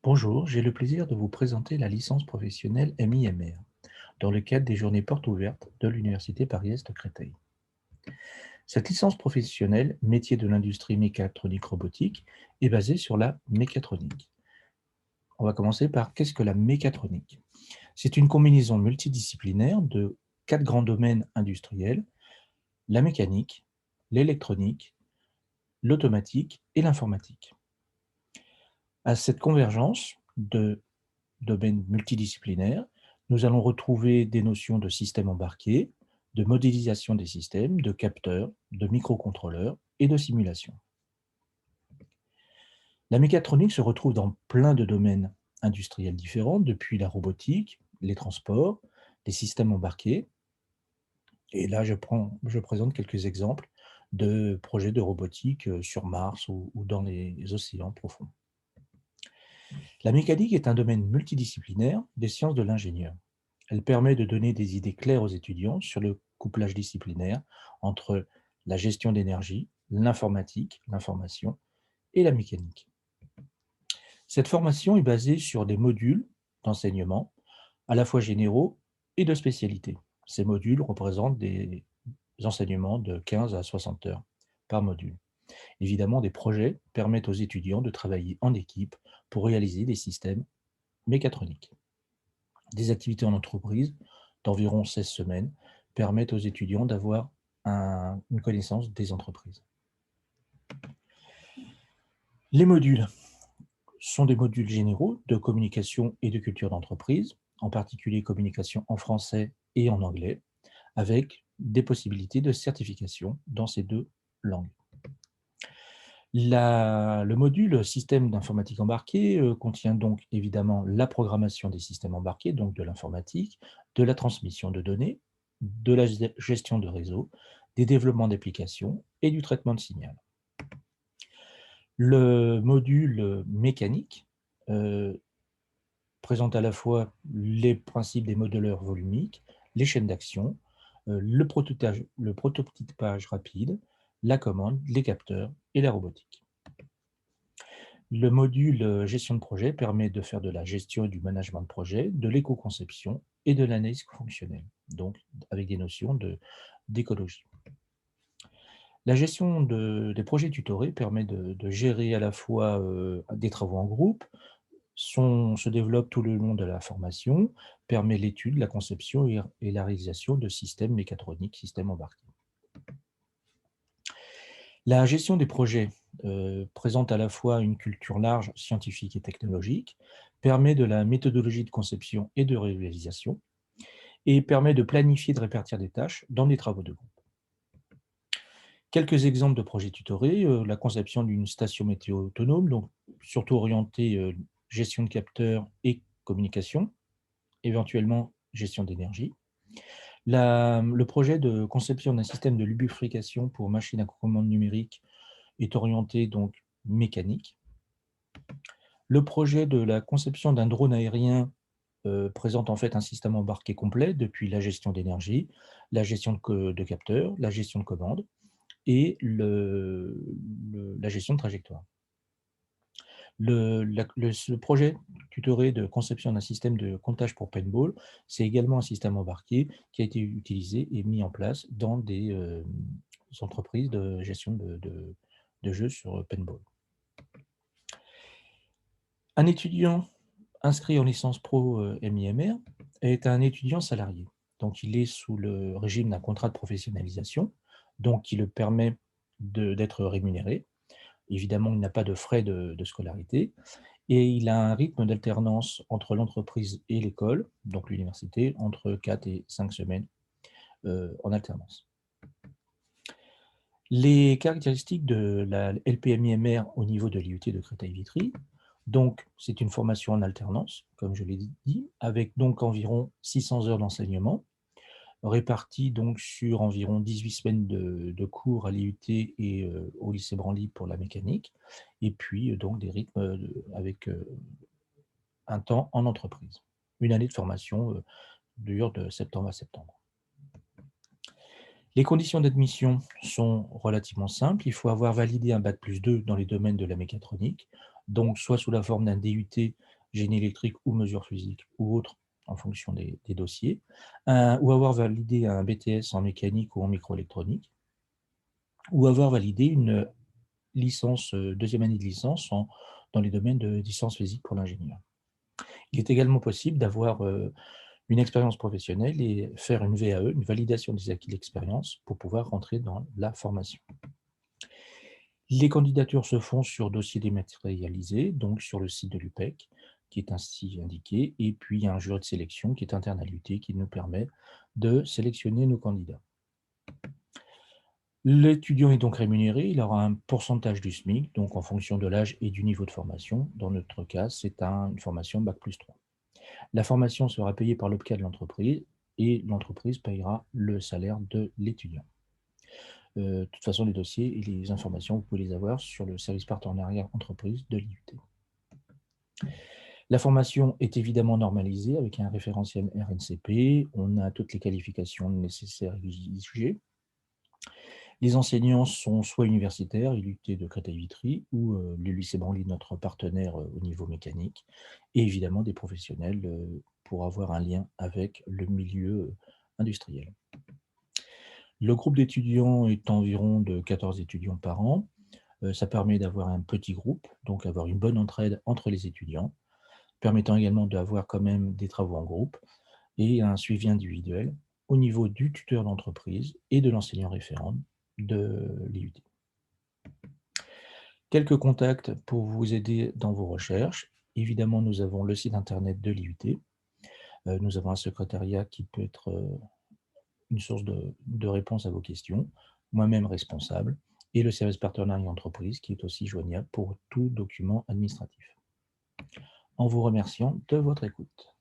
Bonjour, j'ai le plaisir de vous présenter la licence professionnelle MIMR dans le cadre des journées portes ouvertes de l'Université Paris-Est Créteil. Cette licence professionnelle, métier de l'industrie mécatronique robotique, est basée sur la mécatronique. On va commencer par qu'est-ce que la mécatronique? C'est une combinaison multidisciplinaire de quatre grands domaines industriels: la mécanique, l'électronique, l'automatique et l'informatique. À cette convergence de domaine multidisciplinaire, nous allons retrouver des notions de système embarqué, de modélisation des systèmes, de capteurs, de microcontrôleurs et de simulation. La mécatronique se retrouve dans plein de domaines industriels différents, depuis la robotique, les transports, les systèmes embarqués. Et là, je présente quelques exemples de projets de robotique sur Mars ou dans les océans profonds. La mécanique est un domaine multidisciplinaire des sciences de l'ingénieur. Elle permet de donner des idées claires aux étudiants sur le couplage disciplinaire entre la gestion d'énergie, l'informatique, l'information et la mécanique. Cette formation est basée sur des modules d'enseignement à la fois généraux et de spécialité. Ces modules représentent des enseignements de 15 à 60 heures par module. Évidemment, des projets permettent aux étudiants de travailler en équipe pour réaliser des systèmes mécatroniques. Des activités en entreprise d'environ 16 semaines permettent aux étudiants d'avoir une connaissance des entreprises. Les modules sont des modules généraux de communication et de culture d'entreprise, en particulier communication en français et en anglais, avec des possibilités de certification dans ces deux langues. Le module système d'informatique embarqué contient donc évidemment la programmation des systèmes embarqués, donc de l'informatique, de la transmission de données, de la gestion de réseau, des développements d'applications et du traitement de signal. Le module mécanique euh, présente à la fois les principes des modeleurs volumiques, les chaînes d'action, le prototypage rapide, la commande, les capteurs et la robotique. Le module gestion de projet permet de faire de la gestion et du management de projet, de l'éco-conception et de l'analyse fonctionnelle, donc avec des notions d'écologie. La gestion des projets tutorés permet de gérer à la fois des travaux en groupe, se développe tout le long de la formation, permet l'étude, la conception et la réalisation de systèmes mécatroniques, systèmes embarqués. La gestion des projets présente à la fois une culture large, scientifique et technologique, permet de la méthodologie de conception et de réalisation, et permet de planifier et de répartir des tâches dans des travaux de groupe. Quelques exemples de projets tutorés, la conception d'une station météo autonome, donc surtout orientée gestion de capteurs et communication, éventuellement gestion d'énergie. Le projet de conception d'un système de lubrification pour machines à commande numérique est orienté donc mécanique. Le projet de la conception d'un drone aérien présente en fait un système embarqué complet depuis la gestion d'énergie, la gestion de capteurs, la gestion de commandes et la gestion de trajectoire. Ce projet tutoré de conception d'un système de comptage pour paintball, c'est également un système embarqué qui a été utilisé et mis en place dans des entreprises de gestion de jeux sur paintball. Un étudiant inscrit en licence pro MIMR est un étudiant salarié. Donc, il est sous le régime d'un contrat de professionnalisation, donc qui le permet d'être rémunéré. Évidemment, il n'a pas de frais de scolarité et il a un rythme d'alternance entre l'entreprise et l'école, donc l'université, entre 4 et 5 semaines en alternance. Les caractéristiques de la LPMIMR au niveau de l'IUT de Créteil-Vitry, donc c'est une formation en alternance, comme je l'ai dit, avec donc environ 600 heures d'enseignement, réparties donc sur environ 18 semaines de cours à l'IUT et au lycée Branly pour la mécanique, et puis donc des rythmes avec un temps en entreprise. Une année de formation dure de septembre à septembre. Les conditions d'admission sont relativement simples. Il faut avoir validé un bac+2 dans les domaines de la mécatronique, donc soit sous la forme d'un DUT génie électrique ou mesures physiques ou autre, en fonction des dossiers, ou avoir validé un BTS en mécanique ou en microélectronique, ou avoir validé une licence, 2e année de licence dans les domaines de licence physique pour l'ingénieur. Il est également possible d'avoir, une expérience professionnelle et faire une VAE, une validation des acquis de l'expérience, pour pouvoir rentrer dans la formation. Les candidatures se font sur dossier dématérialisé, donc sur le site de l'UPEC, qui est ainsi indiqué, et puis il y a un jury de sélection qui est interne à l'UT, qui nous permet de sélectionner nos candidats. L'étudiant est donc rémunéré, il aura un pourcentage du SMIC, donc en fonction de l'âge et du niveau de formation. Dans notre cas, c'est une formation bac+3. La formation sera payée par l'OPCA de l'entreprise et l'entreprise payera le salaire de l'étudiant. De toute façon, les dossiers et les informations, vous pouvez les avoir sur le service partenariat entreprise de l'IUT. La formation est évidemment normalisée avec un référentiel RNCP. On a toutes les qualifications nécessaires et exigées. Les enseignants sont soit universitaires, IUT de Créteil-Vitry, ou le lycée Branly, notre partenaire au niveau mécanique, et évidemment des professionnels pour avoir un lien avec le milieu industriel. Le groupe d'étudiants est environ de 14 étudiants par an. Ça permet d'avoir un petit groupe, donc avoir une bonne entraide entre les étudiants, permettant également d'avoir quand même des travaux en groupe et un suivi individuel au niveau du tuteur d'entreprise et de l'enseignant référent de l'IUT. Quelques contacts pour vous aider dans vos recherches. Évidemment, nous avons le site internet de l'IUT. Nous avons un secrétariat qui peut être une source de réponse à vos questions, moi-même responsable, et le service partenariat entreprise qui est aussi joignable pour tout document administratif. En vous remerciant de votre écoute.